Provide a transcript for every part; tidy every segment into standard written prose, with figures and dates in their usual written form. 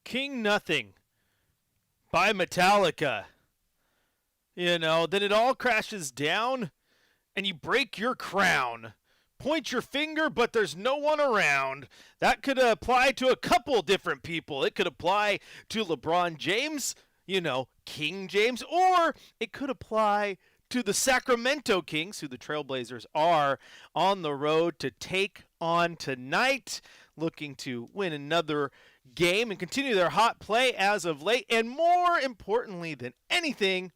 King Nothing by Metallica, then it all crashes down and you break your crown. Point your finger, but there's no one around. That could apply to a couple different people. It could apply to LeBron James, King James, or it could apply to the Sacramento Kings, who the Trailblazers are on the road to take on tonight, looking to win another game and continue their hot play as of late, and more importantly than anything,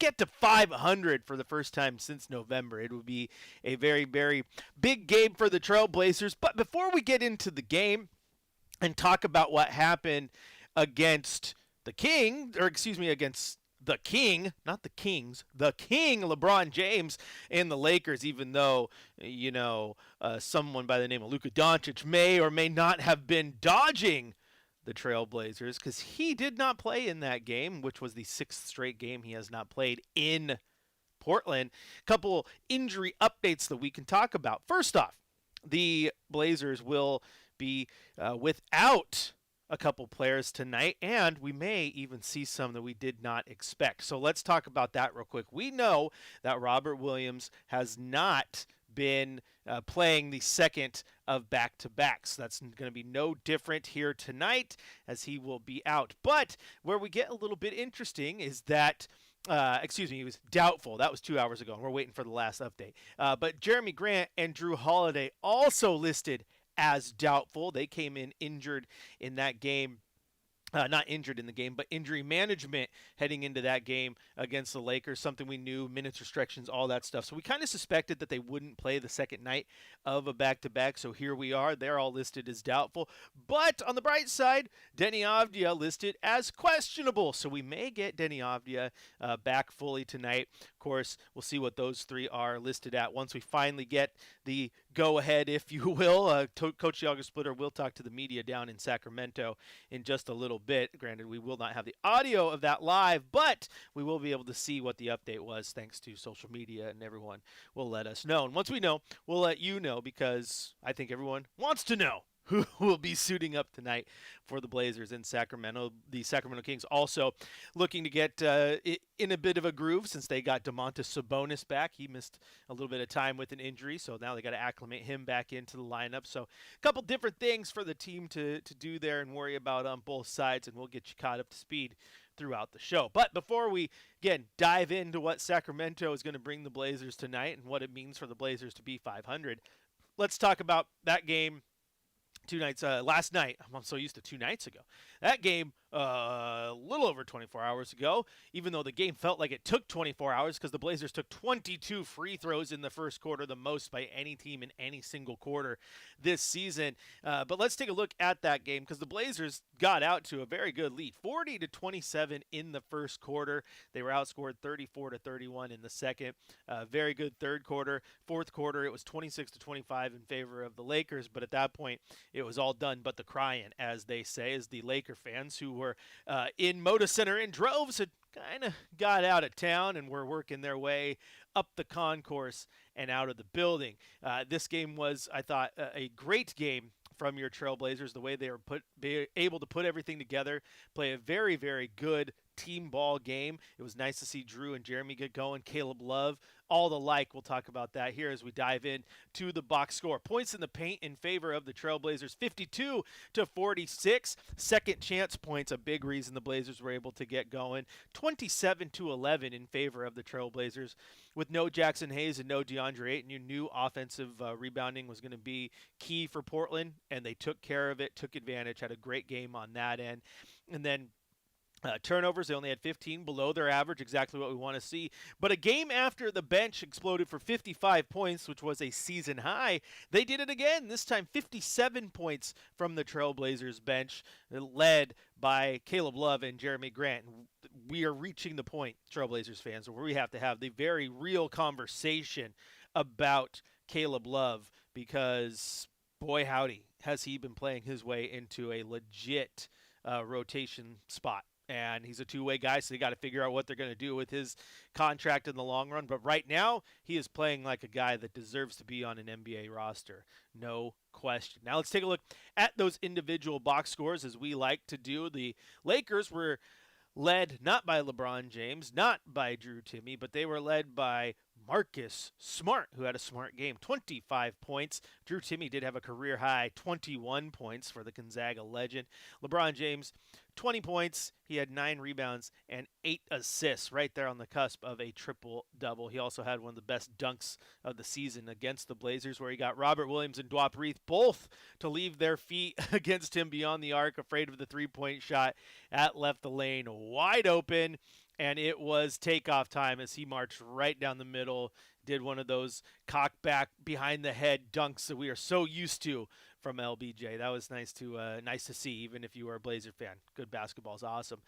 get to 500 for the first time since November. It would be a very, very big game for the Trailblazers. But before we get into the game and talk about what happened against the King, against the King, not the Kings, the King, LeBron James, and the Lakers, even though, someone by the name of Luka Doncic may or may not have been dodging the Trailblazers, because he did not play in that game, which was the sixth straight game he has not played in Portland. A couple injury updates that we can talk about. First off, the Blazers will be without a couple players tonight, and we may even see some that we did not expect. So let's talk about that real quick. We know that Robert Williams has not been playing the second of back-to-backs. That's going to be no different here tonight, as he will be out. But where we get a little bit interesting is that he was doubtful. That was 2 hours ago, and we're waiting for the last update. But Jeremy Grant and Drew Holiday also listed as doubtful. They came in injured in that game. Not injured in the game, but injury management heading into that game against the Lakers, something we knew, minutes restrictions, all that stuff. So we kind of suspected that they wouldn't play the second night of a back-to-back, so here we are. They're all listed as doubtful. But on the bright side, Deni Avdija listed as questionable, so we may get Deni Avdija back fully tonight. Of course, we'll see what those three are listed at once we finally get the go-ahead, if you will. Coach Yager Splitter will talk to the media down in Sacramento in just a little bit. Granted, we will not have the audio of that live, but we will be able to see what the update was thanks to social media, and everyone will let us know. And once we know, we'll let you know, because I think everyone wants to know who will be suiting up tonight for the Blazers in Sacramento. The Sacramento Kings also looking to get in a bit of a groove since they got Domantas Sabonis back. He missed a little bit of time with an injury, so now they got to acclimate him back into the lineup. So a couple different things for the team to do there and worry about on both sides, and we'll get you caught up to speed throughout the show. But before we, again, dive into what Sacramento is going to bring the Blazers tonight and what it means for the Blazers to be 500, let's talk about that game last night. I'm so used to 2 nights ago. That game, a little over 24 hours ago, even though the game felt like it took 24 hours because the Blazers took 22 free throws in the first quarter, the most by any team in any single quarter this season. But let's take a look at that game, because the Blazers got out to a very good lead, 40-27 in the first quarter. They were outscored 34-31 in the second. Very good third quarter. Fourth quarter, it was 26-25 in favor of the Lakers, but at that point, it was all done but the crying, as they say, as the Laker fans who were in Moda Center in droves had kind of got out of town and were working their way up the concourse and out of the building. This game was, I thought, a great game from your Trailblazers, the way they were able to put everything together, play a very, very good team ball game. It was nice to see Drew and Jeremy get going, Caleb Love, all the like. We'll talk about that here as we dive in to the box score. Points in the paint in favor of the Trailblazers, 52-46. Second chance points, a big reason the Blazers were able to get going. 27-11 in favor of the Trailblazers. With no Jackson Hayes and no DeAndre Ayton, you knew offensive rebounding was going to be key for Portland, and they took care of it, took advantage, had a great game on that end. And then turnovers, they only had 15, below their average, exactly what we want to see. But a game after the bench exploded for 55 points, which was a season high, they did it again. This time 57 points from the Trailblazers bench, led by Caleb Love and Jeremy Grant. We are reaching the point, Trailblazers fans, where we have to have the very real conversation about Caleb Love, because boy howdy, has he been playing his way into a legit rotation spot. And he's a two-way guy, so they got to figure out what they're going to do with his contract in the long run. But right now, he is playing like a guy that deserves to be on an NBA roster. No question. Now let's take a look at those individual box scores as we like to do. The Lakers were led not by LeBron James, not by Drew Timme, but they were led by Marcus Smart, who had a smart game, 25 points. Drew Timme did have a career high 21 points for the Gonzaga legend. LeBron James, 20 points. He had 9 rebounds and 8 assists, right there on the cusp of a triple-double. He also had one of the best dunks of the season against the Blazers, where he got Robert Williams and Dwap Reith both to leave their feet against him beyond the arc, afraid of the three-point shot at left the lane wide open. And it was takeoff time as he marched right down the middle, did one of those cock back behind the head dunks that we are so used to from LBJ. That was nice to see, even if you were a Blazer fan. Good basketball is awesome.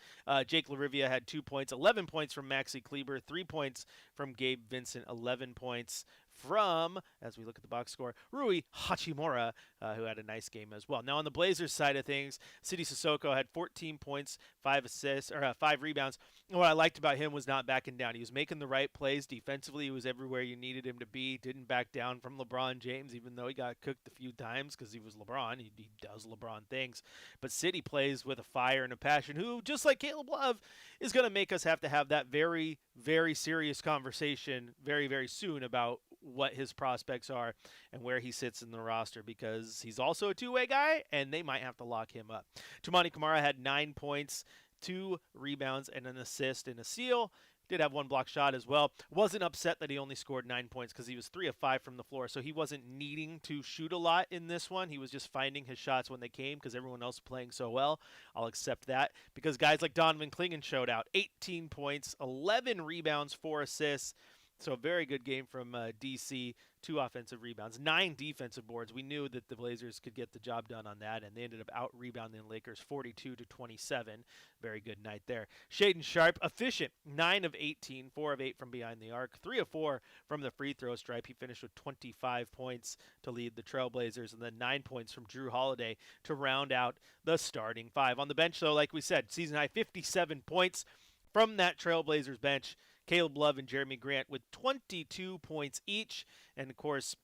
Jake LaRivia had 2 points, 11 points from Maxi Kleber, 3 points from Gabe Vincent, 11 points from, as we look at the box score, Rui Hachimura, who had a nice game as well. Now on the Blazers side of things, Sidi Sissoko had 14 points, 5 assists, or 5 rebounds. And what I liked about him was not backing down. He was making the right plays defensively. He was everywhere you needed him to be. Didn't back down from LeBron James, even though he got cooked a few times because he was LeBron. He does LeBron things. But Sidi plays with a fire and a passion, who, just like Caleb Love, is going to make us have to have that very, very serious conversation very, very soon about what his prospects are and where he sits in the roster, because he's also a two-way guy and they might have to lock him up. Toumani Camara had 9 points, 2 rebounds, and an assist and a steal. Did have 1 block shot as well. Wasn't upset that he only scored 9 points because he was 3 of 5 from the floor, so he wasn't needing to shoot a lot in this one. He was just finding his shots when they came because everyone else was playing so well. I'll accept that because guys like Donovan Clingan showed out. 18 points, 11 rebounds, 4 assists. So a very good game from DC, 2 offensive rebounds, 9 defensive boards. We knew that the Blazers could get the job done on that, and they ended up out-rebounding the Lakers 42-27. Very good night there. Shaedon Sharpe, efficient, 9 of 18, 4 of 8 from behind the arc, 3 of 4 from the free throw stripe. He finished with 25 points to lead the Trailblazers, and then 9 points from Drew Holiday to round out the starting 5. On the bench, though, like we said, season high 57 points from that Trailblazers bench. Caleb Love and Jeremy Grant with 22 points each. And, of course,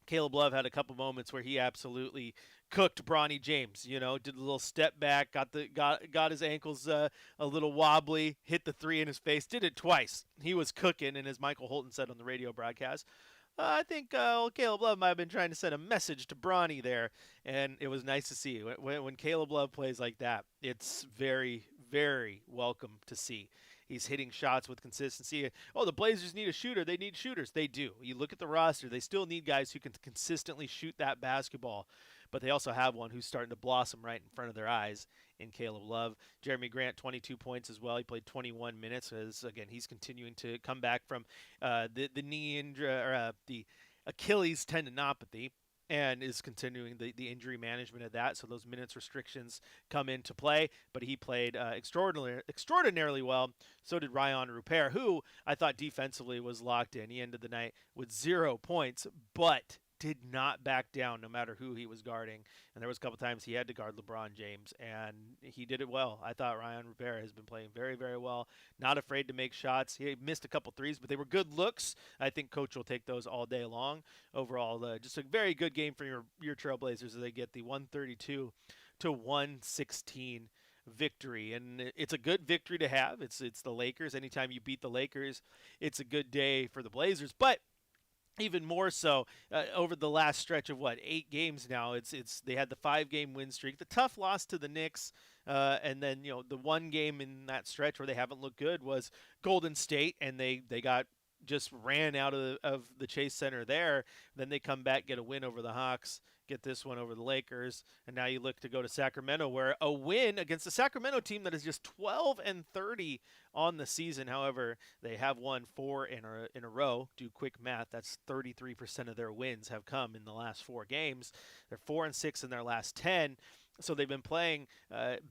Caleb Love had a couple moments where he absolutely cooked Bronny James. You know, did a little step back, got his ankles a little wobbly, hit the 3 in his face, did it twice. He was cooking, and as Michael Holton said on the radio broadcast, I think Caleb Love might have been trying to send a message to Bronny there, and it was nice to see. When Caleb Love plays like that, it's very, very welcome to see. He's hitting shots with consistency. Oh, the Blazers need a shooter. They need shooters. They do. You look at the roster, they still need guys who can consistently shoot that basketball, but they also have one who's starting to blossom right in front of their eyes in Caleb Love. Jeremy Grant, 22 points as well. He played 21 minutes as, again, he's continuing to come back from the knee injury, or the Achilles tendinopathy, and is continuing the injury management of that. So those minutes restrictions come into play. But he played extraordinarily well. So did Ryan Rupert, who I thought defensively was locked in. He ended the night with 0 points, but did not back down no matter who he was guarding. And there was a couple times he had to guard LeBron James, and he did it well. I thought Ryan Rupert has been playing very, very well. Not afraid to make shots. He missed a couple threes, but they were good looks. I think Coach will take those all day long. Overall, just a very good game for your Trailblazers as they get the 132-116 victory. And it's a good victory to have. It's the Lakers. Anytime you beat the Lakers, it's a good day for the Blazers. But even more so over the last stretch of 8 games now. It's they had the 5-game win streak, the tough loss to the Knicks, and then the one game in that stretch where they haven't looked good was Golden State, and they got just ran out of the Chase Center there. Then they come back, get a win over the Hawks, get this one over the Lakers, and now you look to go to Sacramento, where a win against the Sacramento team that is just 12-30 on the season. However, they have won 4 in a row. Do quick math, that's 33% of their wins have come in the last 4 games. They're 4-6 in their last 10. So they've been playing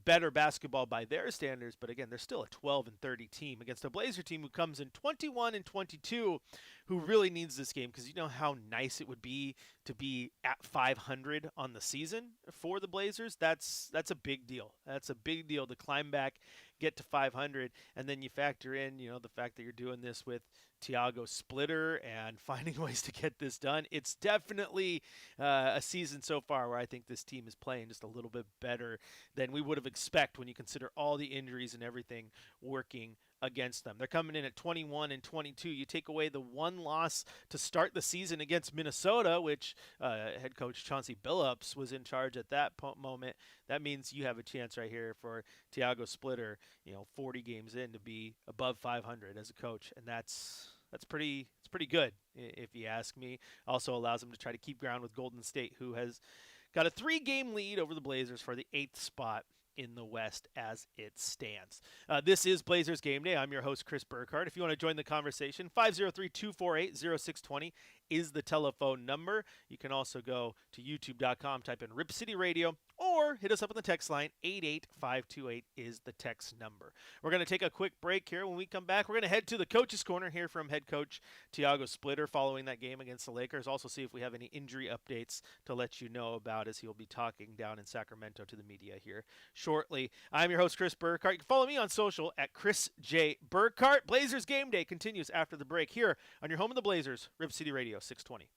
better basketball by their standards, but again, they're still a 12-30 team against a Blazer team who comes in 21-22, who really needs this game, because you know how nice it would be to be at 500 on the season for the Blazers. That's a big deal. That's a big deal to climb back get to 500, and then you factor in, the fact that you're doing this with Thiago Splitter and finding ways to get this done. It's definitely a season so far where I think this team is playing just a little bit better than we would have expect when you consider all the injuries and everything working against them. They're coming in at 21-22. You take away the one loss to start the season against Minnesota, which head coach Chauncey Billups was in charge at that moment. That means you have a chance right here for Thiago Splitter, 40 games in, to be above 500 as a coach, and that's pretty good if you ask me. Also allows them to try to keep ground with Golden State, who has got a 3-game lead over the Blazers for the 8th spot in the West as it stands. This is Blazers Game Day. I'm your host, Chris Burkhardt. If you want to join the conversation, 503-248-0620 is the telephone number. You can also go to youtube.com, type in Rip City Radio, or hit us up on the text line. 88528 is the text number. We're going to take a quick break here. When we come back, we're going to head to the Coach's Corner, hear from head coach Thiago Splitter following that game against the Lakers. Also see if we have any injury updates to let you know about, as he'll be talking down in Sacramento to the media here shortly. I'm your host, Chris Burkhardt. You can follow me on social at Chris J. Burkhardt. Blazers Game Day continues after the break here on your home of the Blazers, Rip City Radio 620.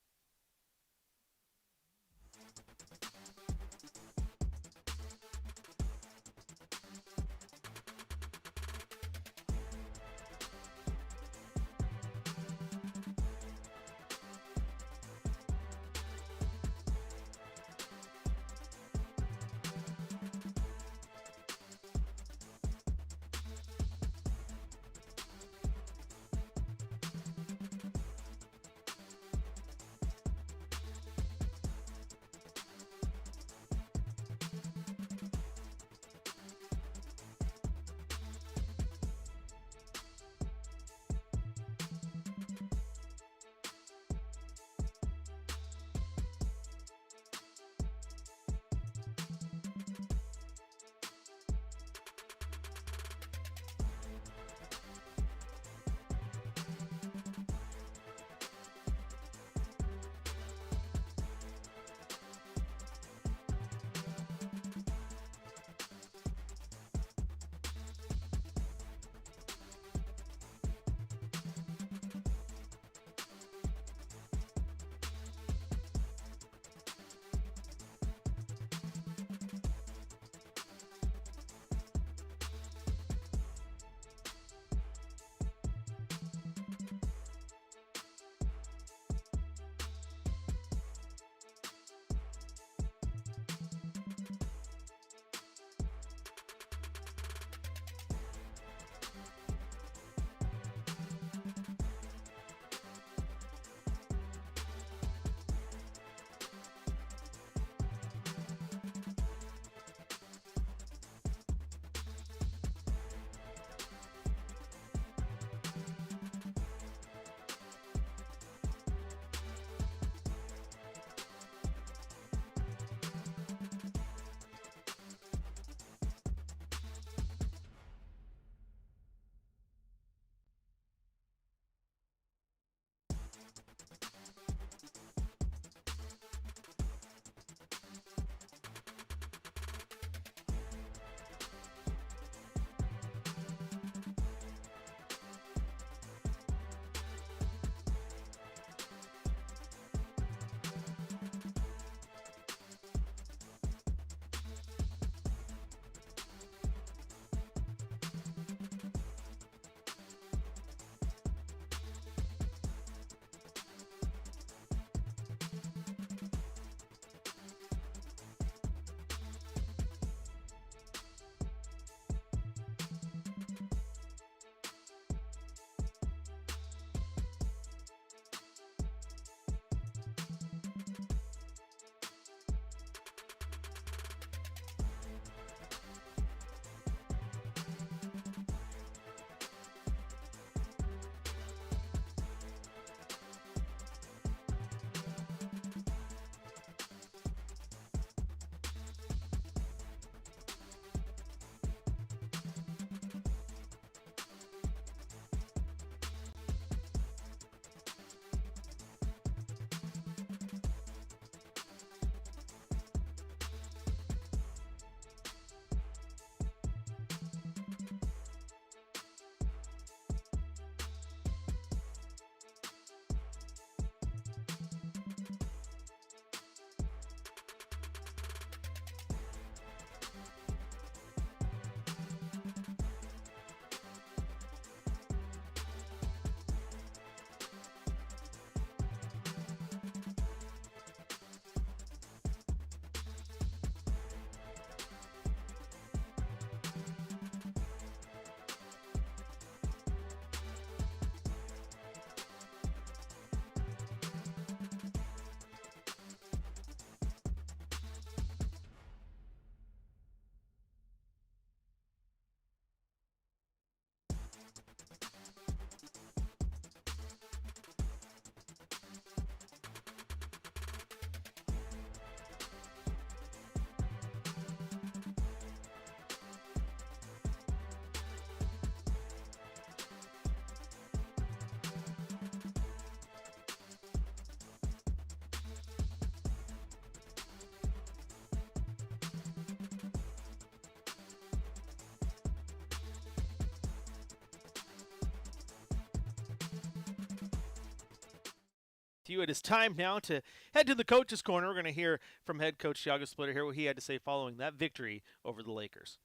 with you. It is time now to head to the coach's corner. We're going to hear from head coach Thiago Splitter here what he had to say following that victory over the Lakers.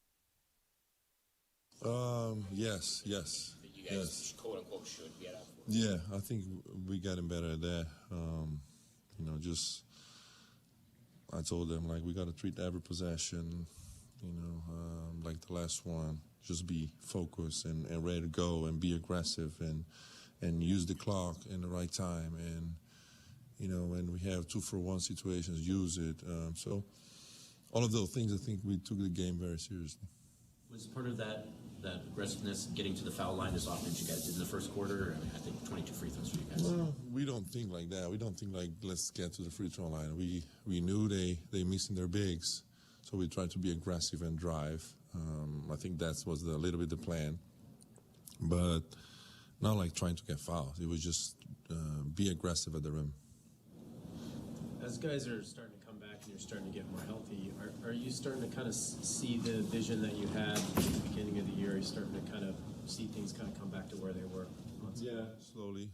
Yes. That you guys quote unquote should get up for. Yeah, I think we gotten better at that. Just I told them like we got to treat every possession, like the last one. Just be focused and ready to go and be aggressive and use the clock in the right time. And when we have 2-for-1 situations, use it. So all of those things, I think we took the game very seriously. Was part of that aggressiveness getting to the foul line as often as you guys did in the first quarter? I think 22 free throws for you guys. Well, we don't think like that. We don't think like let's get to the free throw line. We knew they missing their bigs, so we tried to be aggressive and drive. I think that was a little bit the plan, but not like trying to get fouls. It was just be aggressive at the rim. As guys are starting to come back and you're starting to get more healthy, are you starting to kind of see the vision that you had at the beginning of the year? Are you starting to kind of see things kind of come back to where they were? Yeah,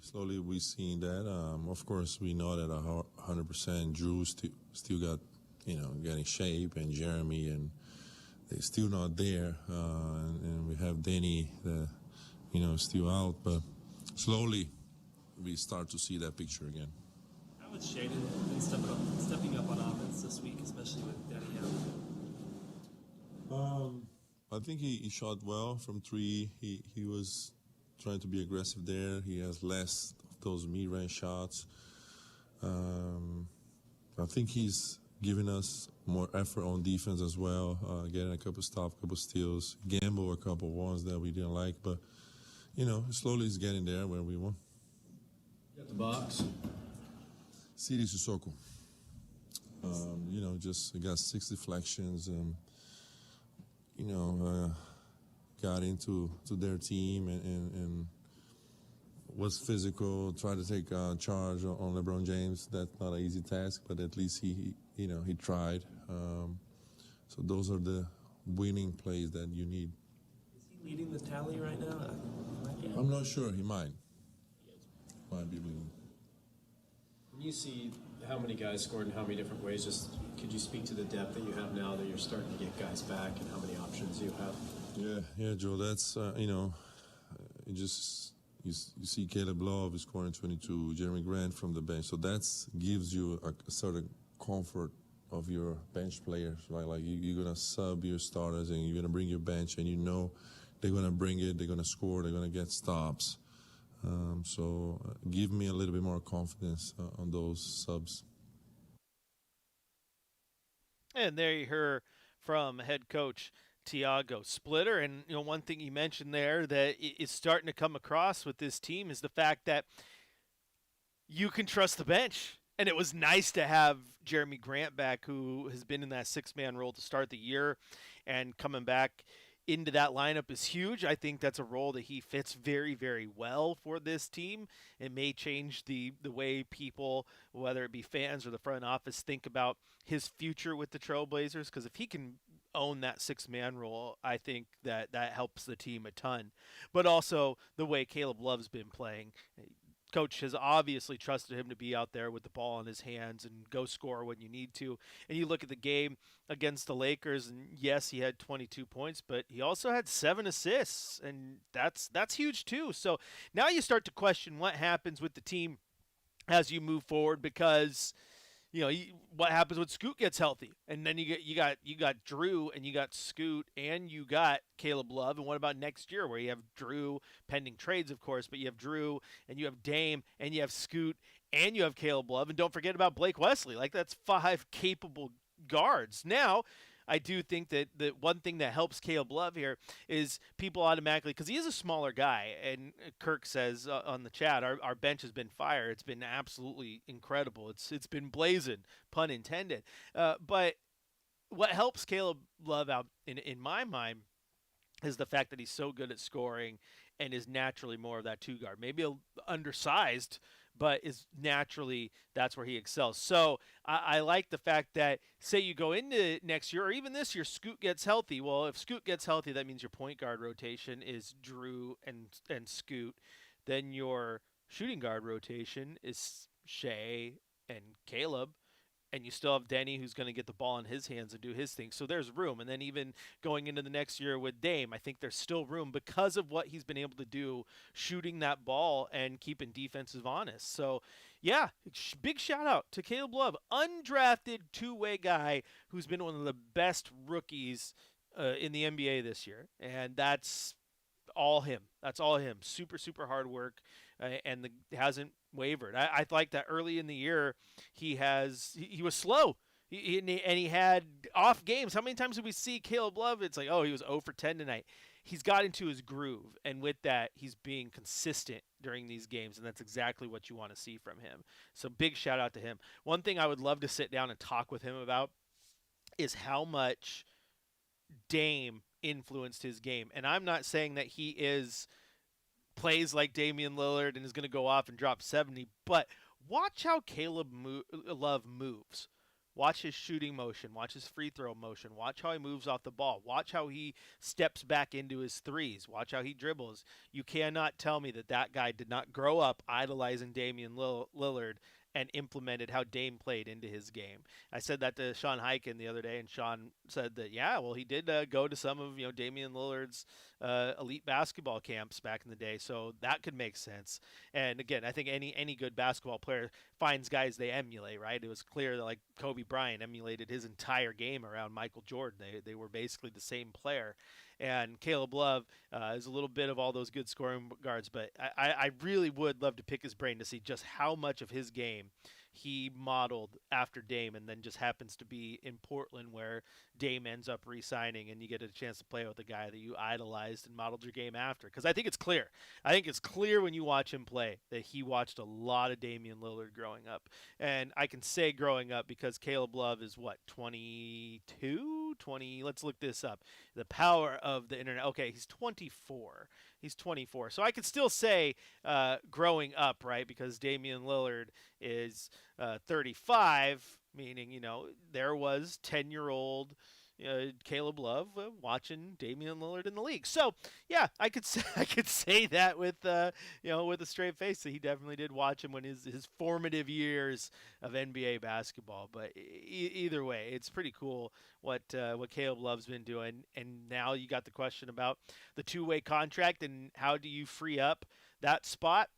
slowly we're seeing that. Of course, we know that 100% Drew still got, getting shape, and Jeremy, and they're still not there. And we have Danny, still out. But slowly we start to see that picture again. How was Shaden been stepping up on offense this week, especially with Danny out? I think he shot well from three. He was trying to be aggressive there. He has less of those mid-range shots. I think he's giving us more effort on defense as well, getting a couple stops, couple steals, gamble a couple ones that we didn't like. But, slowly he's getting there where we want. You got the box. Siri Sissoko. Just got 6 deflections. Got into their team and was physical, tried to take charge on LeBron James. That's not an easy task, but at least he tried. So those are the winning plays that you need. Is he leading the tally right now? I'm not sure. He might. Might be leading. When you see how many guys scored in how many different ways, just could you speak to the depth that you have now that you're starting to get guys back and how many options you have? Yeah, Joe. That's you see Caleb Love is scoring 22, Jeremy Grant from the bench, so that gives you a certain comfort of your bench players, right? Like you're gonna sub your starters and you're gonna bring your bench, and they're gonna bring it, they're gonna score, they're gonna get stops. So give me a little bit more confidence on those subs. And there you heard from head coach Thiago Splitter. And one thing you mentioned there that is starting to come across with this team is the fact that you can trust the bench. And it was nice to have Jeremy Grant back, who has been in that 6-man role to start the year, and coming back into that lineup is huge. I think that's a role that he fits very, very well for this team. It may change the way people, whether it be fans or the front office, think about his future with the Trailblazers, because if he can own that 6-man role, I think that helps the team a ton. But also the way Caleb Love's been playing. Coach has obviously trusted him to be out there with the ball in his hands and go score when you need to. And you look at the game against the Lakers, and yes, he had 22 points, but he also had 7 assists, and that's huge too. So now you start to question what happens with the team as you move forward, because what happens when Scoot gets healthy, and then you got Drew, and you got Scoot, and you got Caleb Love. And what about next year, where you have Drew, pending trades, of course, but you have Drew, and you have Dame, and you have Scoot, and you have Caleb Love, and don't forget about Blake Wesley. Like, that's 5 capable guards. Now, I do think that the one thing that helps Caleb Love here is people automatically, because he is a smaller guy, and Kirk says on the chat, our bench has been fire. It's been absolutely incredible. It's been blazing, pun intended. But what helps Caleb Love out in my mind is the fact that he's so good at scoring and is naturally more of that 2 guard. Maybe undersized, but is naturally, that's where he excels. So I like the fact that, say you go into next year or even this year, Scoot gets healthy. Well, if Scoot gets healthy, that means your point guard rotation is Drew and Scoot. Then your shooting guard rotation is Shea and Caleb, and you still have Denny who's going to get the ball in his hands and do his thing. So there's room. And then even going into the next year with Dame, I think there's still room because of what he's been able to do shooting that ball and keeping defensive honest. So, yeah, big shout out to Caleb Love, undrafted two-way guy who's been one of the best rookies in the NBA this year. And that's all him. That's all him. Super, super hard work, and hasn't wavered. I like that early in the year he was slow. He had off games. How many times did we see Caleb Love? It's like, oh, he was 0 for 10 tonight. He's got into his groove, and with that, he's being consistent during these games, and that's exactly what you want to see from him. So big shout out to him. One thing I would love to sit down and talk with him about is how much Dame influenced his game. And I'm not saying that he plays like Damian Lillard and is going to go off and drop 70, but watch how Love moves. Watch his shooting motion, watch his free throw motion, watch how he moves off the ball, watch how he steps back into his threes, watch how he dribbles. You cannot tell me that that guy did not grow up idolizing Damian Lillard and implemented how Dame played into his game. I said that to Sean Hyken the other day, and Sean said that, yeah, well, he did go to some of Damian Lillard's elite basketball camps back in the day, so that could make sense. And again, I think any good basketball player finds guys they emulate, right? It was clear that like Kobe Bryant emulated his entire game around Michael Jordan. They were basically the same player. And Caleb Love is a little bit of all those good scoring guards, but I really would love to pick his brain to see just how much of his game he modeled after Dame, and then just happens to be in Portland where Dame ends up re-signing, and you get a chance to play with a guy that you idolized and modeled your game after. Because I think it's clear. I think it's clear when you watch him play that he watched a lot of Damian Lillard growing up. And I can say growing up because Caleb Love is, 22? 20? Let's look this up. The power of the internet. Okay, he's 24. He's 24. So I could still say growing up, right? Because Damian Lillard is 35, meaning, there was 10-year-old Caleb Love watching Damian Lillard in the league. So, yeah, I could say that with with a straight face that he definitely did watch him when his formative years of NBA basketball. But either way, it's pretty cool what Caleb Love's been doing. And now you got the question about the two-way contract and how do you free up that spot.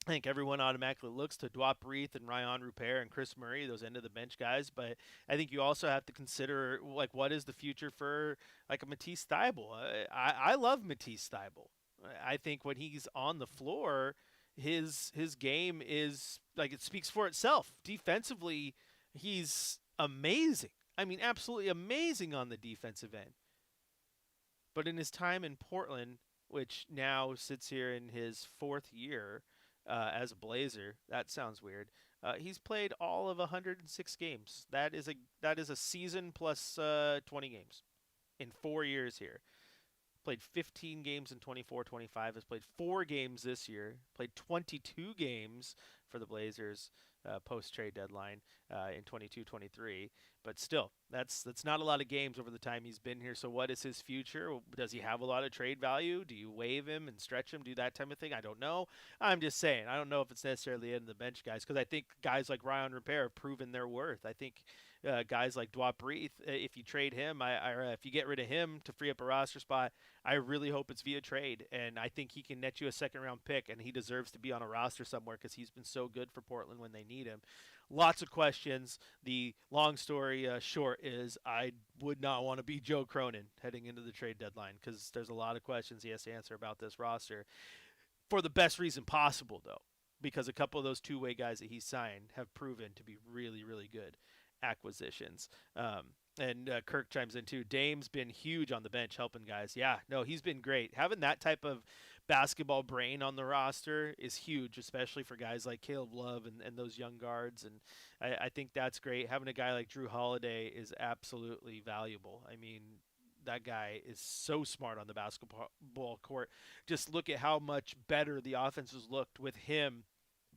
I think everyone automatically looks to Dwap Reith and Ryan Rupert and Chris Murray, those end of the bench guys. But I think you also have to consider what is the future for a Matisse Thybulle. I love Matisse Thybulle. I think when he's on the floor, his game is it speaks for itself. Defensively, he's amazing. I mean, absolutely amazing on the defensive end. But in his time in Portland, which now sits here in his fourth year as a Blazer, that sounds weird. He's played all of 106 games. That is a season plus 20 games in 4 years here. Played 15 games in 24-25. Has played 4 games this year. Played 22 games for the Blazers post-trade deadline in 22-23. But still, that's not a lot of games over the time he's been here. So what is his future? Does he have a lot of trade value? Do you waive him and stretch him, do that type of thing? I don't know. I'm just saying. I don't know if it's necessarily the end of the bench guys, because I think guys like Ryan Rupert have proven their worth. I think guys like Dwap Reith, if you trade him, or if you get rid of him to free up a roster spot, I really hope it's via trade. And I think he can net you a second-round pick, and he deserves to be on a roster somewhere because he's been so good for Portland when they need him. Lots of questions. The long story short is I would not want to be Joe Cronin heading into the trade deadline because there's a lot of questions he has to answer about this roster for the best reason possible, though, because a couple of those two-way guys that he signed have proven to be really, really good acquisitions. And Kirk chimes in too. Dame's been huge on the bench helping guys. Yeah, no, he's been great. Having that type of basketball brain on the roster is huge, especially for guys like Caleb Love and those young guards. And I think that's great. Having a guy like Drew Holiday is absolutely valuable. I mean, that guy is so smart on the basketball court. Just look at how much better the offenses looked with him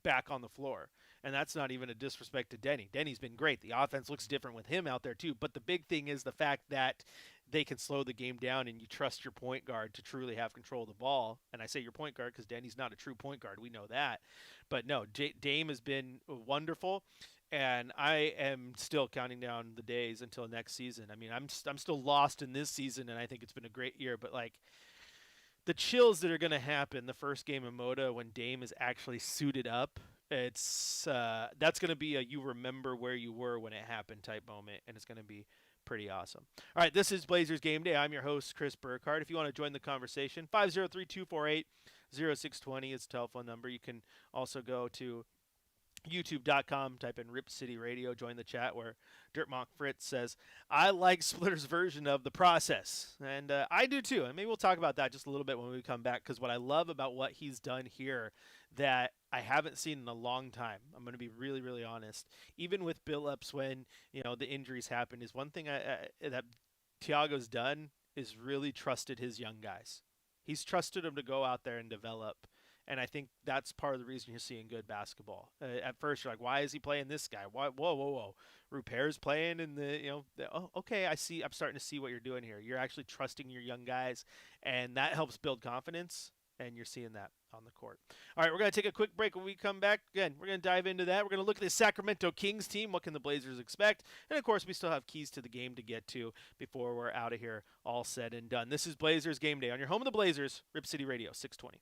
back on the floor. And that's not even a disrespect to Denny. Denny's been great. The offense looks different with him out there too. But the big thing is the fact that they can slow the game down, and you trust your point guard to truly have control of the ball. And I say your point guard because Denny's not a true point guard. We know that. But no, Dame has been wonderful, and I am still counting down the days until next season. I mean, I'm still lost in this season, and I think it's been a great year. But like the chills that are going to happen the first game of Moda when Dame is actually suited up, it's that's going to be a you remember where you were when it happened type moment, and it's going to be pretty awesome. All right, this is Blazers Game Day. I'm your host, Chris Burkhardt. If you want to join the conversation, 503-248-0620 is the telephone number. You can also go to youtube.com, type in Rip City Radio, join the chat where Dirtmonk Fritz says, I like Splitter's version of the process. And I do too. And maybe we'll talk about that just a little bit when we come back, because what I love about what he's done here that I haven't seen in a long time, I'm going to be really, really honest, even with Billups when, the injuries happened, is one thing that Tiago's done is really trusted his young guys. He's trusted them to go out there and develop. And I think that's part of the reason you're seeing good basketball. At first, you're like, why is he playing this guy? Why? Whoa. Rupert's playing in oh, okay, I see. I'm starting to see what you're doing here. You're actually trusting your young guys, and that helps build confidence, and you're seeing that on the court. All right, we're going to take a quick break. When we come back, again, we're going to dive into that. We're going to look at the Sacramento Kings team. What can the Blazers expect? And, of course, we still have keys to the game to get to before we're out of here all said and done. This is Blazers Game Day on your home of the Blazers, Rip City Radio, 620.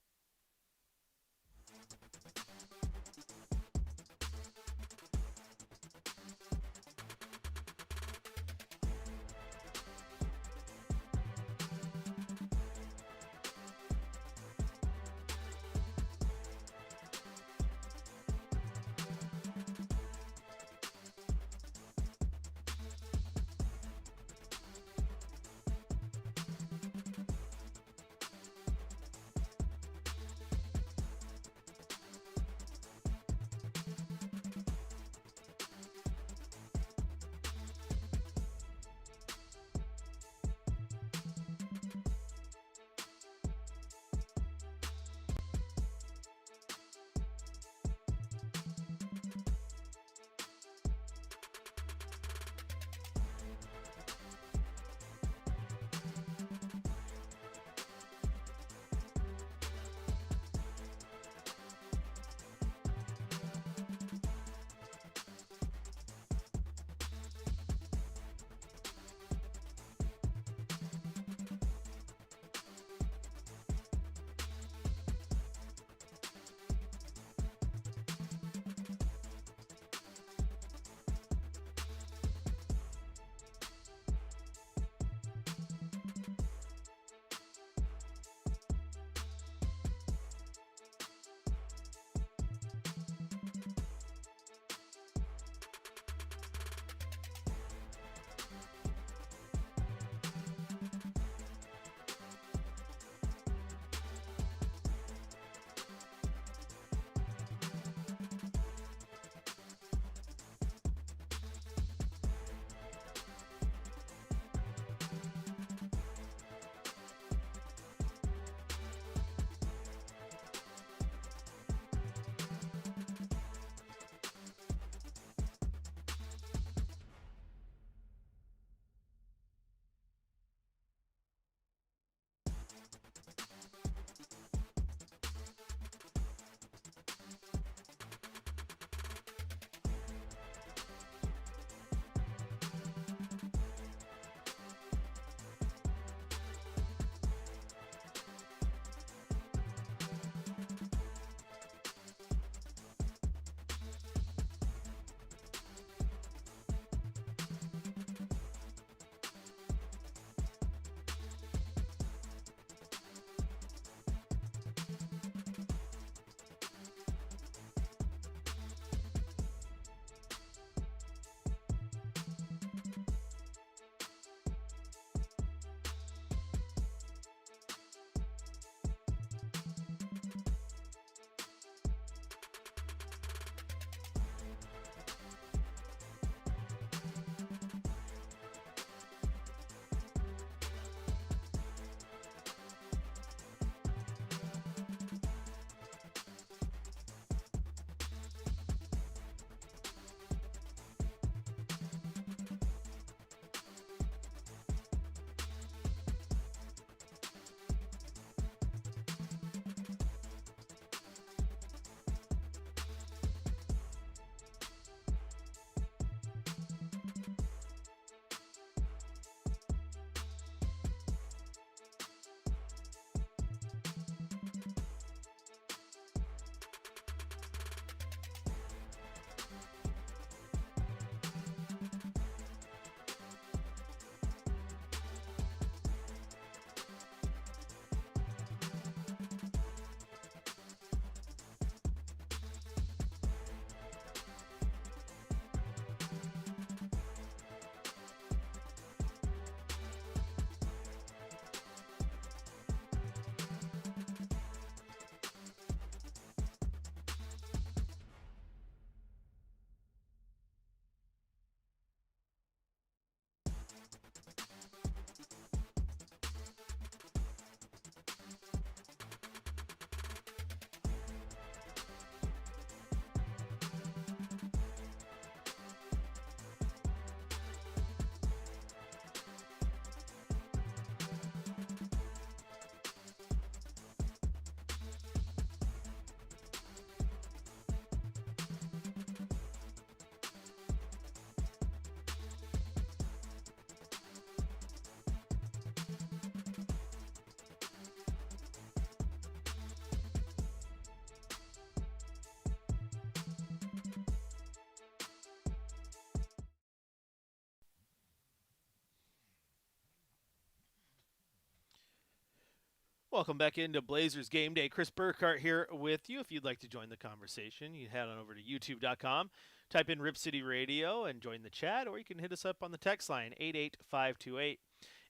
Welcome back into Blazers Game Day. Chris Burkhardt here with you. If you'd like to join the conversation, you head on over to youtube.com, type in Rip City Radio and join the chat, or you can hit us up on the text line. 88528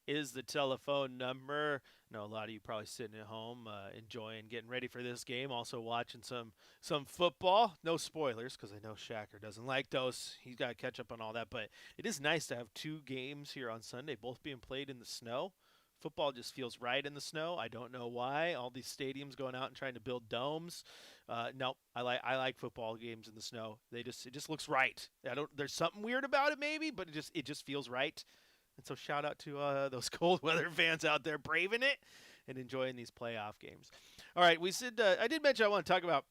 is the telephone number. I know a lot of you probably sitting at home enjoying getting ready for this game, also watching some football. No spoilers, because I know Shacker doesn't like those. He's got to catch up on all that, but it is nice to have two games here on Sunday, both being played in the snow. Football just feels right in the snow. I don't know why. All these stadiums going out and trying to build domes. No, I like football games in the snow. It just looks right. There's something weird about it maybe, but it just feels right. And so shout out to those cold weather fans out there braving it and enjoying these playoff games. All right, I did mention I want to talk about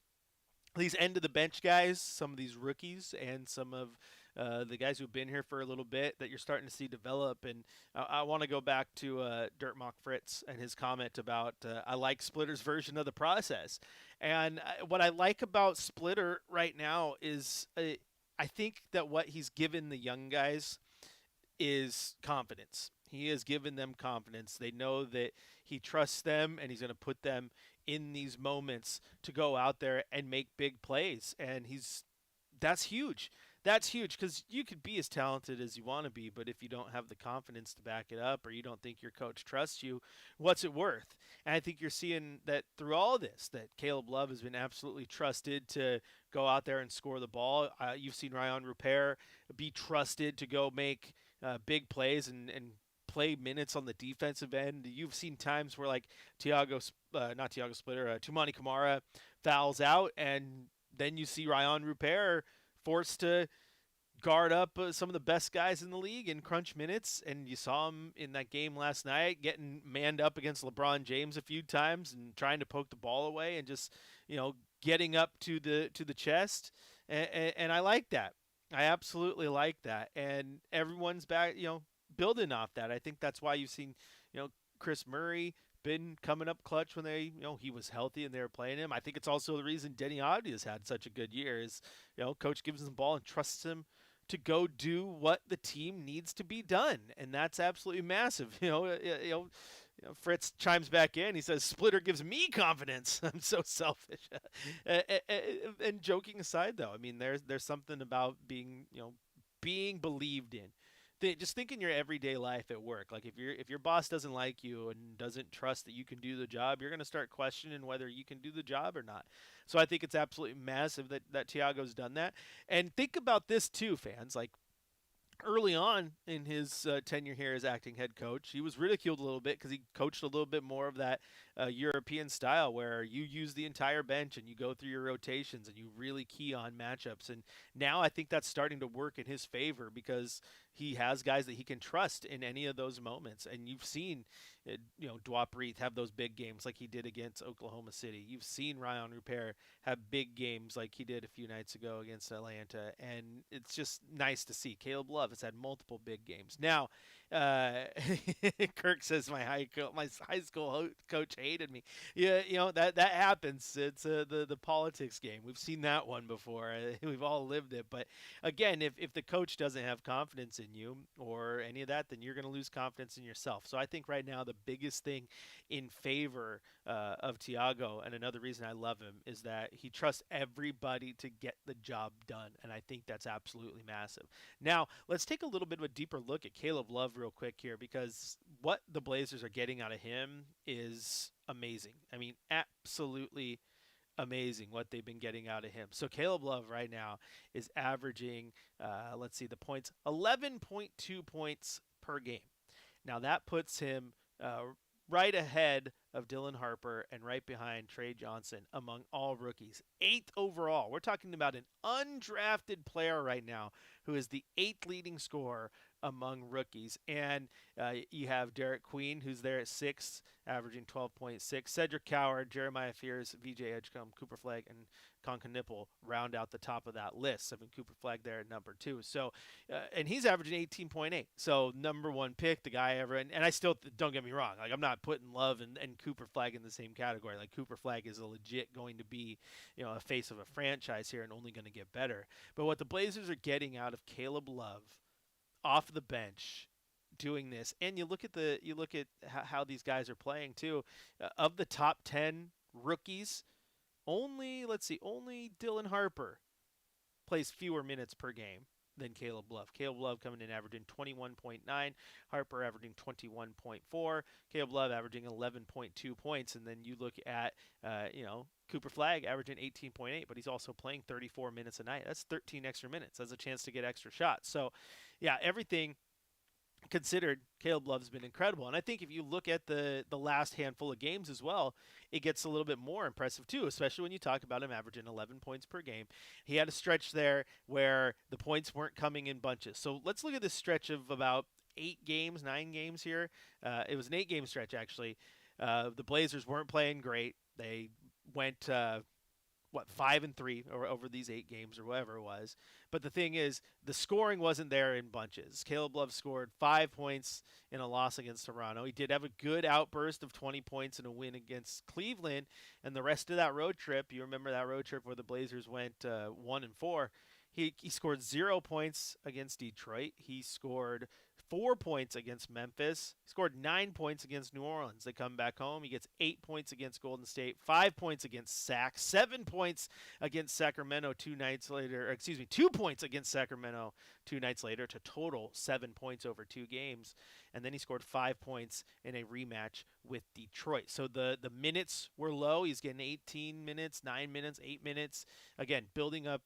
these end of the bench guys, some of these rookies, and some of the guys who've been here for a little bit that you're starting to see develop. And I want to go back to Dirtmock Fritz and his comment about I like Splitter's version of the process. And what I like about Splitter right now is I think that what he's given the young guys is confidence. He has given them confidence. They know that he trusts them and he's going to put them in these moments to go out there and make big plays. And that's huge. That's huge because you could be as talented as you want to be, but if you don't have the confidence to back it up or you don't think your coach trusts you, what's it worth? And I think you're seeing that through all this, that Caleb Love has been absolutely trusted to go out there and score the ball. You've seen Ryan Rupert be trusted to go make big plays and play minutes on the defensive end. You've seen times where like Tumani Kamara fouls out, and then you see Ryan Rupert forced to guard up some of the best guys in the league in crunch minutes, and you saw him in that game last night getting manned up against LeBron James a few times and trying to poke the ball away and just getting up to the chest, and I like that. I absolutely like that, and everyone's back building off that. I think that's why you've seen Chris Murray been coming up clutch when he was healthy and they were playing him. I think it's also the reason Denny Audy has had such a good year is, coach gives him the ball and trusts him to go do what the team needs to be done. And that's absolutely massive. Fritz chimes back in. He says, Splitter gives me confidence. I'm so selfish. And joking aside though, I mean, there's something about being believed in. Just think in your everyday life at work. Like if your boss doesn't like you and doesn't trust that you can do the job, you're going to start questioning whether you can do the job or not. So I think it's absolutely massive that Thiago's done that. And think about this too, fans. Like early on in his tenure here as acting head coach, he was ridiculed a little bit because he coached a little bit more of that European style where you use the entire bench and you go through your rotations and you really key on matchups. And now I think that's starting to work in his favor because he has guys that he can trust in any of those moments. And you've seen, Dwap have those big games like he did against Oklahoma City. You've seen Ryan Rupert have big games like he did a few nights ago against Atlanta. And it's just nice to see. Caleb Love has had multiple big games. Now, Kirk says my high school coach hated me. Yeah, that happens. It's the politics game. We've seen that one before. We've all lived it. But again, if the coach doesn't have confidence in you or any of that, then you're going to lose confidence in yourself. So I think right now the biggest thing in favor of Thiago, and another reason I love him, is that he trusts everybody to get the job done. And I think that's absolutely massive. Now, let's take a little bit of a deeper look at Caleb Love real quick here, because what the Blazers are getting out of him is amazing. I mean, absolutely amazing what they've been getting out of him. So Caleb Love right now is averaging, the points, 11.2 points per game. Now that puts him right ahead of Dylan Harper and right behind Trey Johnson among all rookies. 8th overall. We're talking about an undrafted player right now who is the 8th leading scorer among rookies. And you have Derek Queen, who's there at 6th, averaging 12.6. Cedric Coward, Jeremiah Fears, VJ Edgecombe, Cooper Flagg, and Conca Nipple round out the top of that list. I mean, Cooper Flagg there at number 2. So, and he's averaging 18.8. So, number 1 pick, the guy ever. And I still, don't get me wrong, like I'm not putting Love and Cooper Flagg in the same category. Like Cooper Flagg is a legit going to be, a face of a franchise here and only going to get better. But what the Blazers are getting out of Caleb Love off the bench doing this. And you look at how these guys are playing too. Of the top 10 rookies, only Dylan Harper plays fewer minutes per game than Caleb Love. Caleb Love coming in averaging 21.9, Harper averaging 21.4, Caleb Love averaging 11.2 points, and then you look at Cooper Flagg averaging 18.8, but he's also playing 34 minutes a night. That's 13 extra minutes. That's a chance to get extra shots. So, yeah, everything considered, Caleb Love's been incredible. And I think if you look at the last handful of games as well, it gets a little bit more impressive too, especially when you talk about him averaging 11 points per game. He had a stretch there where the points weren't coming in bunches. So let's look at this stretch of about 9 games here. It was an 8-game stretch, actually. The Blazers weren't playing great. They went 5-3 over these 8 games or whatever it was. But the thing is, the scoring wasn't there in bunches. Caleb Love scored 5 points in a loss against Toronto. He did have a good outburst of 20 points in a win against Cleveland. And the rest of that road trip, you remember that road trip where the Blazers went 1-4. He scored 0 points against Detroit. He scored 4 points against Memphis. He scored 9 points against New Orleans. They come back home. He gets 8 points against Golden State, 5 points against Sac, 7 points against Sacramento 2 nights later. 2 points against Sacramento 2 nights later to total 7 points over 2 games. And then he scored 5 points in a rematch with Detroit. So the minutes were low. He's getting 18 minutes, 9 minutes, 8 minutes. Again, building up,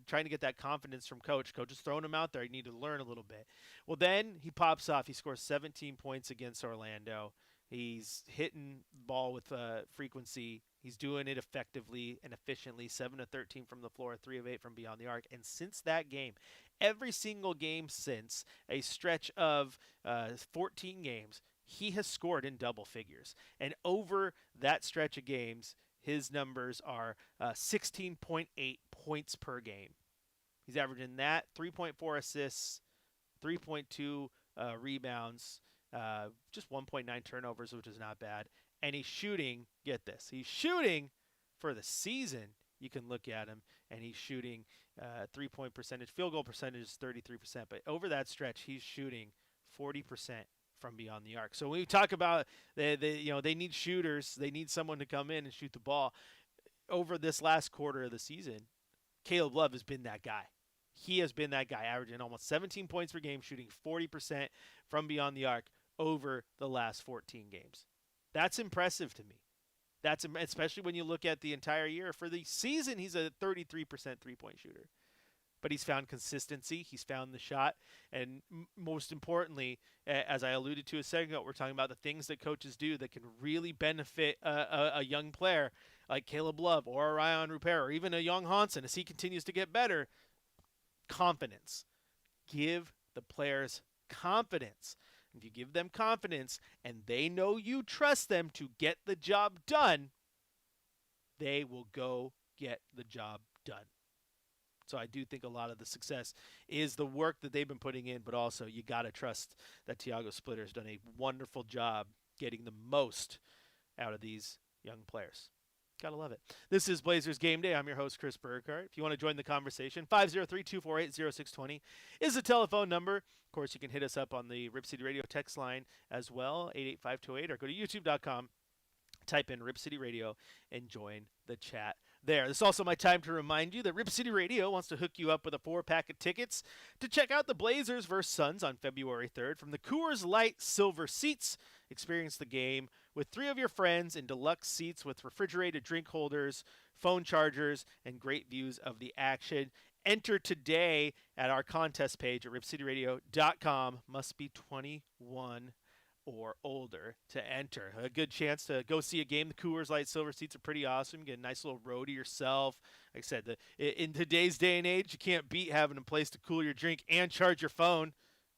trying to get that confidence from Coach. Coach is throwing him out there. You need to learn a little bit. Well, then he pops off. He scores 17 points against Orlando. He's hitting the ball with frequency. He's doing it effectively and efficiently. 7 of 13 from the floor, 3 of 8 from beyond the arc. And since that game, every single game since, a stretch of 14 games, he has scored in double figures. And over that stretch of games, his numbers are 16.8 points per game. He's averaging that, 3.4 assists, 3.2 rebounds, just 1.9 turnovers, which is not bad. And he's shooting, get this, he's shooting for the season. You can look at him, and he's shooting 3-point percentage. Field goal percentage is 33%. But over that stretch, he's shooting 40% from beyond the arc. So when we talk about they need shooters, they need someone to come in and shoot the ball. Over this last quarter of the season, Caleb Love has been that guy. He has been that guy, averaging almost 17 points per game, shooting 40% from beyond the arc over the last 14 games. That's impressive to me. That's especially when you look at the entire year. For the season, he's a 33% three-point shooter. But he's found consistency. He's found the shot. And most importantly, as I alluded to a second ago, we're talking about the things that coaches do that can really benefit a young player like Caleb Love or Ryan Rupert or even a young Hansen as he continues to get better. Confidence. Give the players confidence. If you give them confidence and they know you trust them to get the job done, they will go get the job done. So I do think a lot of the success is the work that they've been putting in, but also you got to trust that Tiago Splitter has done a wonderful job getting the most out of these young players. Gotta love it. This is Blazers Game Day. I'm your host, Chris Burkhardt. If you want to join the conversation, 503-248-0620 is the telephone number. Of course, you can hit us up on the Rip City Radio text line as well, 88528, or go to youtube.com, type in Rip City Radio, and join the chat there. This is also my time to remind you that Rip City Radio wants to hook you up with a 4-pack of tickets to check out the Blazers vs. Suns on February 3rd from the Coors Light Silver Seats. Experience the game with 3 of your friends in deluxe seats with refrigerated drink holders, phone chargers, and great views of the action. Enter today at our contest page at ripcityradio.com. Must be 21 or older to enter. A good chance to go see a game. The Coors Light Silver Seats are pretty awesome. You get a nice little row to yourself. Like I said, in today's day and age, you can't beat having a place to cool your drink and charge your phone.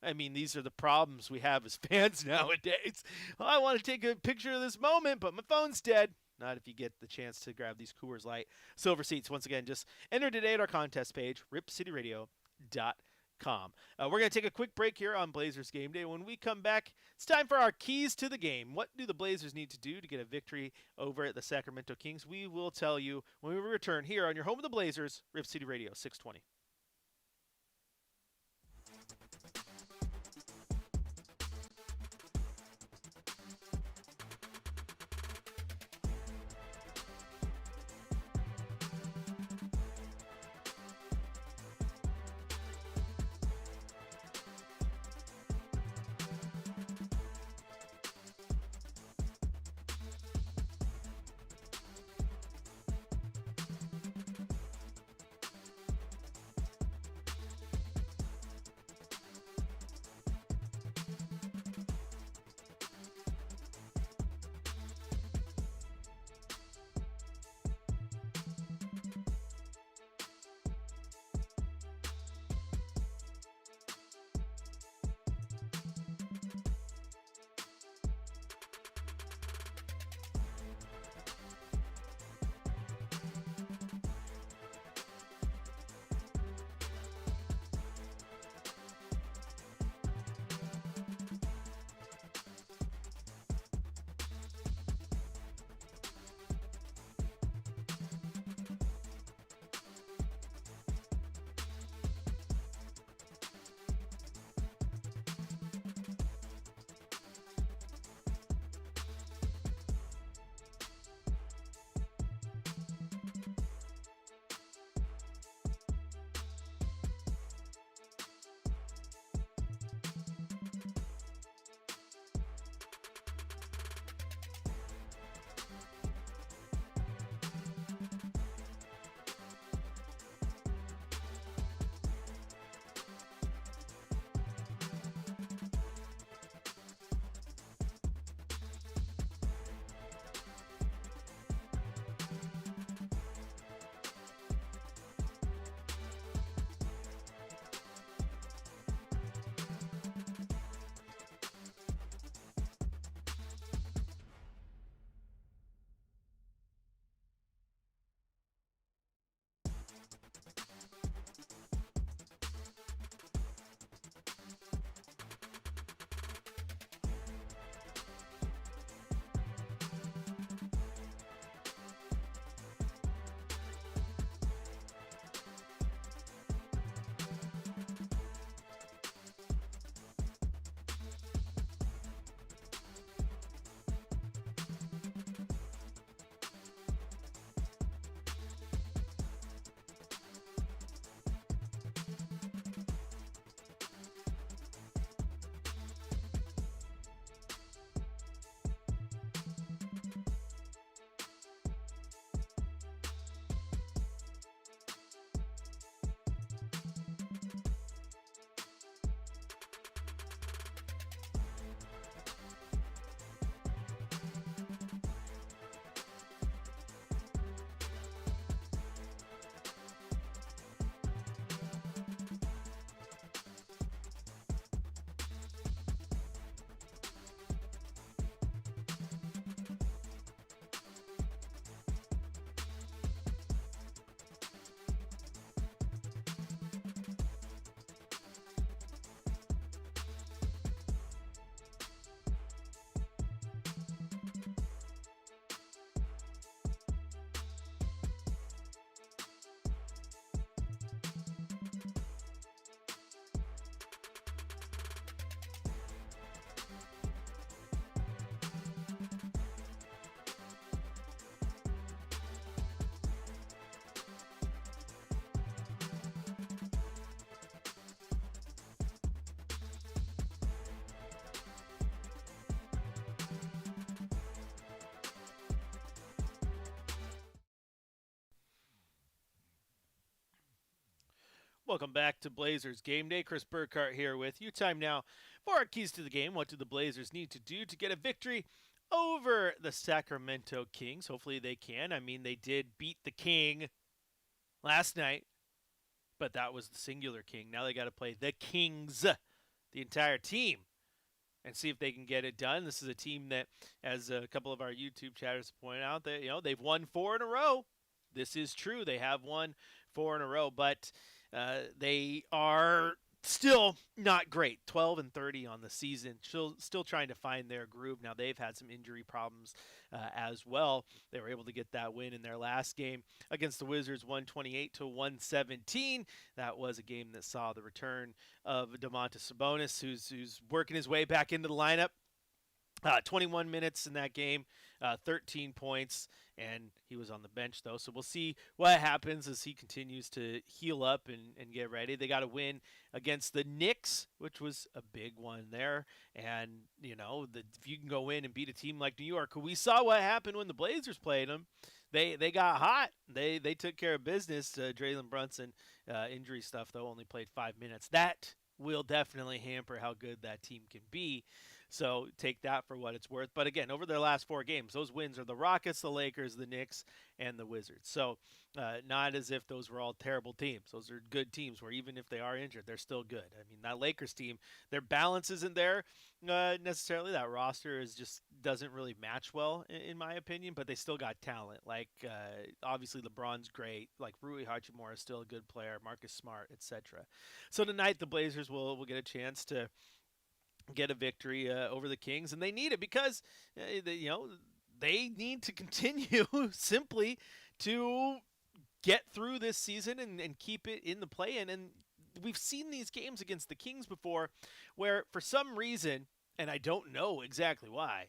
I mean, these are the problems we have as fans nowadays. Well, I want to take a picture of this moment, but my phone's dead. Not if you get the chance to grab these Coors Light Silver Seats. Once again, just enter today at our contest page, ripcityradio.com. We're going to take a quick break here on Blazers Game Day. When we come back, it's time for our keys to the game. What do the Blazers need to do to get a victory over at the Sacramento Kings? We will tell you when we return here on your home of the Blazers, Rip City Radio 620. Welcome back to Blazers Game Day. Chris Burkhardt here with you. Time now for our keys to the game. What do the Blazers need to do to get a victory over the Sacramento Kings? Hopefully they can. I mean, they did beat the King last night, but that was the singular King. Now they got to play the Kings, the entire team, and see if they can get it done. This is a team that, as a couple of our YouTube chatters pointed out, that they've won 4 in a row. This is true. They have won 4 in a row, but they are still not great. 12-30 on the season. Still trying to find their groove. Now they've had some injury problems as well. They were able to get that win in their last game against the Wizards, 128-117. That was a game that saw the return of Domantas Sabonis, who's working his way back into the lineup. 21 minutes in that game, 13 points, and he was on the bench, though. So we'll see what happens as he continues to heal up and get ready. They got a win against the Knicks, which was a big one there. And, if you can go in and beat a team like New York, who we saw what happened when the Blazers played them, they got hot. They took care of business. Jalen Brunson, injury stuff, though, only played 5 minutes. That will definitely hamper how good that team can be. So take that for what it's worth. But again, over their last 4 games, those wins are the Rockets, the Lakers, the Knicks, and the Wizards. So not as if those were all terrible teams. Those are good teams where even if they are injured, they're still good. I mean, that Lakers team, their balance isn't there necessarily. That roster just doesn't really match well, in my opinion, but they still got talent. Like, obviously, LeBron's great. Like, Rui Hachimura is still a good player. Marcus Smart, etc. So tonight, the Blazers will get a chance to get a victory over the Kings, and they need it because they need to continue simply to get through this season and keep it in the play-in. And we've seen these games against the Kings before where for some reason, and I don't know exactly why,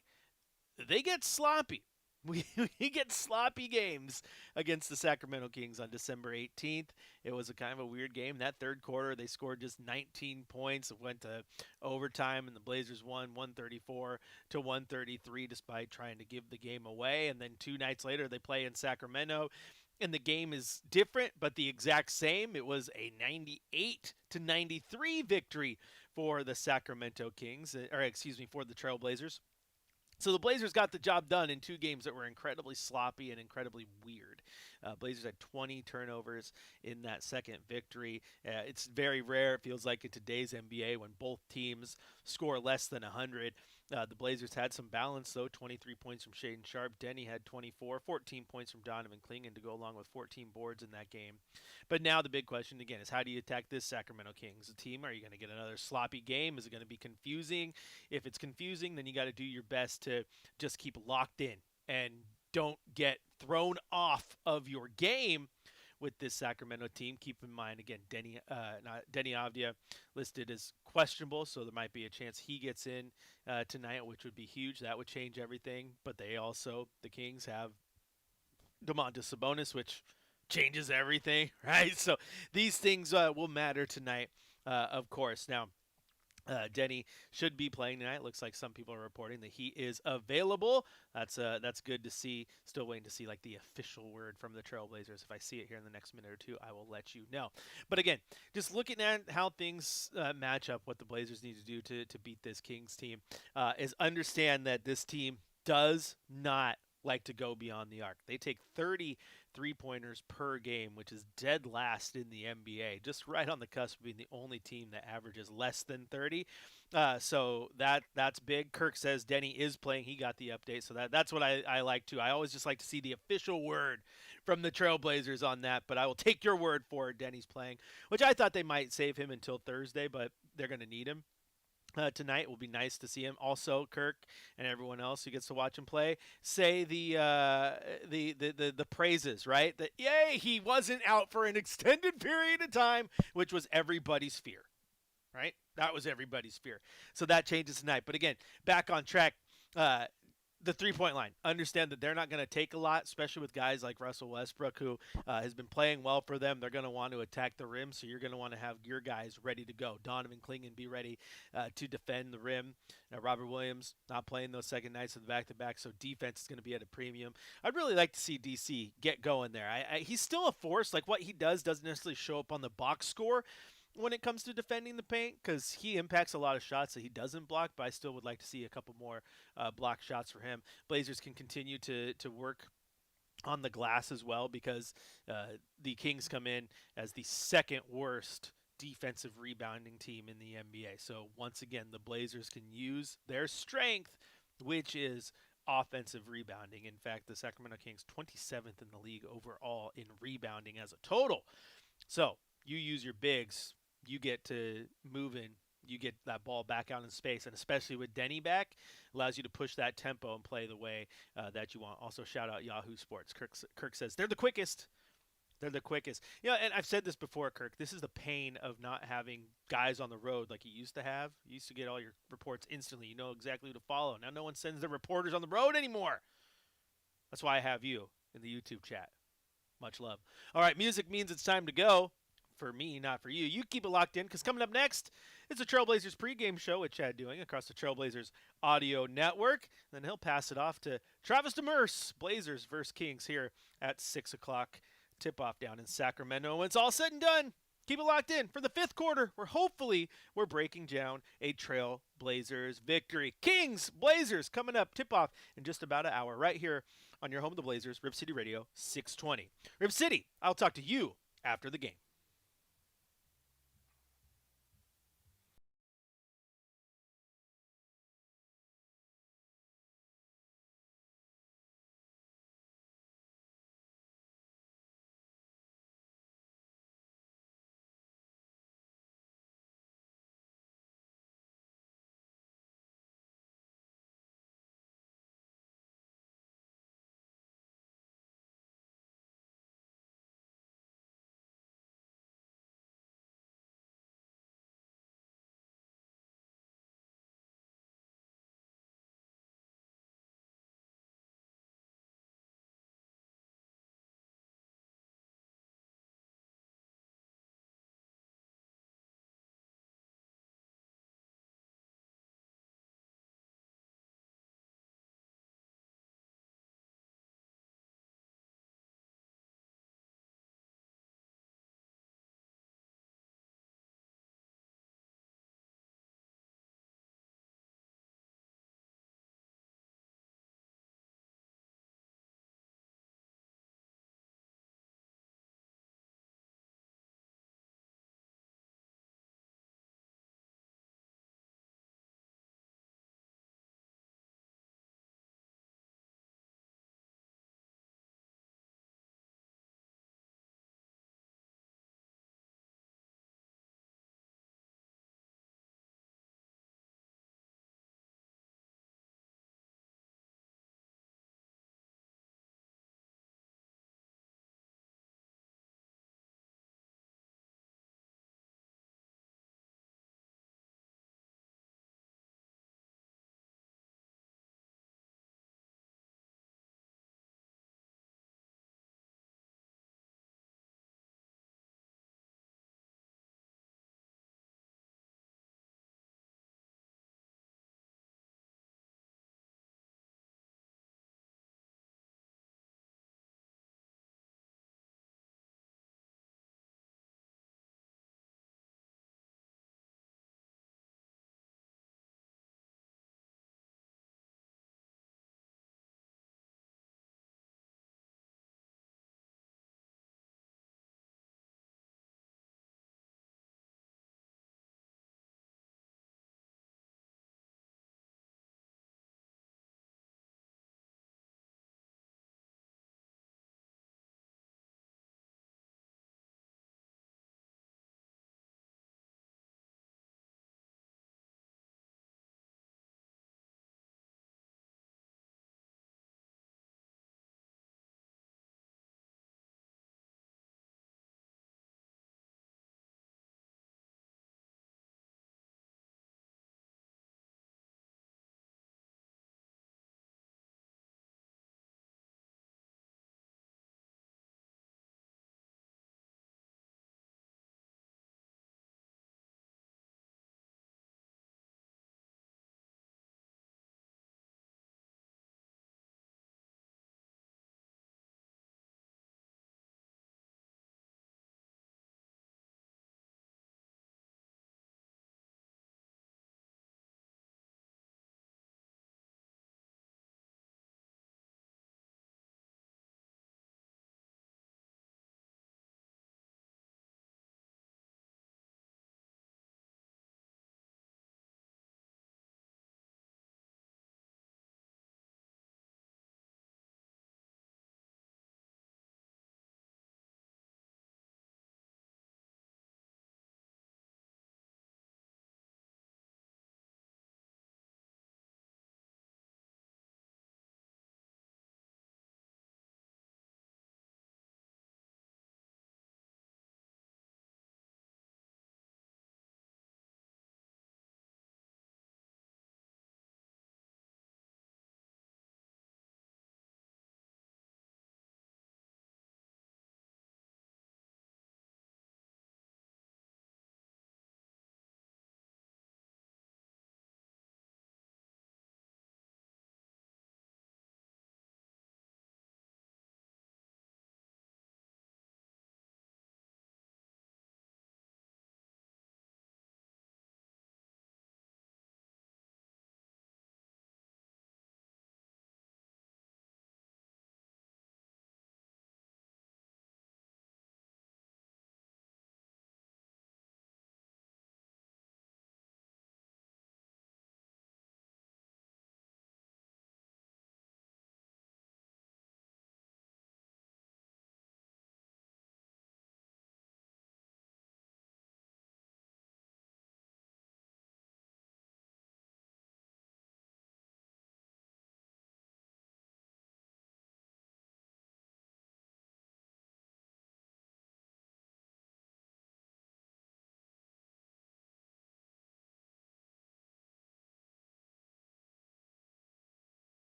they get sloppy. We get sloppy games against the Sacramento Kings on December 18th. It was a kind of a weird game. That third quarter, they scored just 19 points. It went to overtime, and the Blazers won 134-133 despite trying to give the game away. And then 2 nights later, they play in Sacramento, and the game is different but the exact same. It was a 98-93 victory for the Sacramento Kings, for the Trailblazers. So the Blazers got the job done in 2 games that were incredibly sloppy and incredibly weird. Blazers had 20 turnovers in that second victory. It's very rare, it feels like, in today's NBA when both teams score less than 100. The Blazers had some balance, though. 23 points from Shaedon Sharpe. Denny had 24. 14 points from Donovan Clingan to go along with 14 boards in that game. But now the big question, again, is how do you attack this Sacramento Kings team? Are you going to get another sloppy game? Is it going to be confusing? If it's confusing, then you got to do your best to just keep locked in and don't get thrown off of your game with this Sacramento team. Keep in mind, again, Denny Avdia listed as questionable, so there might be a chance he gets in tonight, which would be huge. That would change everything. But the Kings have Domantas Sabonis, which changes everything, right? So these things will matter tonight, of course. Now, Denny should be playing tonight. Looks like some people are reporting that he is available. That's good to see. Still waiting to see like the official word from the Trailblazers. If I see it here in the next minute or two, I will let you know. But again, just looking at how things match up, what the Blazers need to do to beat this Kings team is understand that this team does not like to go beyond the arc. They take 30 3-pointers per game, which is dead last in the NBA, just right on the cusp of being the only team that averages less than 30. So that's big. Kirk says Denny is playing. He got the update, so that's what I like too. I always just like to see the official word from the Trailblazers on that, but I will take your word for it. Denny's playing, which I thought they might save him until Thursday, but they're going to need him. Tonight it will be nice to see him. Also, Kirk and everyone else who gets to watch him play say the praises, right? That yay, he wasn't out for an extended period of time, which was everybody's fear, right? That was everybody's fear. So that changes tonight. But again, back on track. the three-point line. Understand that they're not going to take a lot, especially with guys like Russell Westbrook, who has been playing well for them. They're going to want to attack the rim, so you're going to want to have your guys ready to go. Donovan Clingan be ready to defend the rim. Robert Williams not playing those second nights of the back-to-back, so defense is going to be at a premium. I'd really like to see DC get going there. He's still a force. Like, what he does doesn't necessarily show up on the box score when it comes to defending the paint, because he impacts a lot of shots that he doesn't block, but I still would like to see a couple more block shots for him. Blazers can continue to work on the glass as well, because the Kings come in as the second worst defensive rebounding team in the NBA. So once again, the Blazers can use their strength, which is offensive rebounding. In fact, the Sacramento Kings 27th in the league overall in rebounding as a total. So you use your bigs, you get to move in, you get that ball back out in space, and especially with Denny back, allows you to push that tempo and play the way that you want. Also, shout out Yahoo Sports. Kirk says they're the quickest. They're the quickest. And I've said this before, Kirk. This is the pain of not having guys on the road like you used to have. You used to get all your reports instantly. You know exactly who to follow. Now no one sends their reporters on the road anymore. That's why I have you in the YouTube chat. Much love. All right, music means it's time to go. For me, not for you. You keep it locked in, because coming up next, it's a Trailblazers pregame show with Chad Doing across the Trailblazers audio network. Then he'll pass it off to Travis Demers, Blazers versus Kings here at 6 o'clock. Tip-off down in Sacramento. When it's all said and done, keep it locked in for the fifth quarter, where hopefully we're breaking down a Trailblazers victory. Kings, Blazers, coming up. Tip-off in just about an hour right here on your home of the Blazers, Rip City Radio 620. Rip City, I'll talk to you after the game.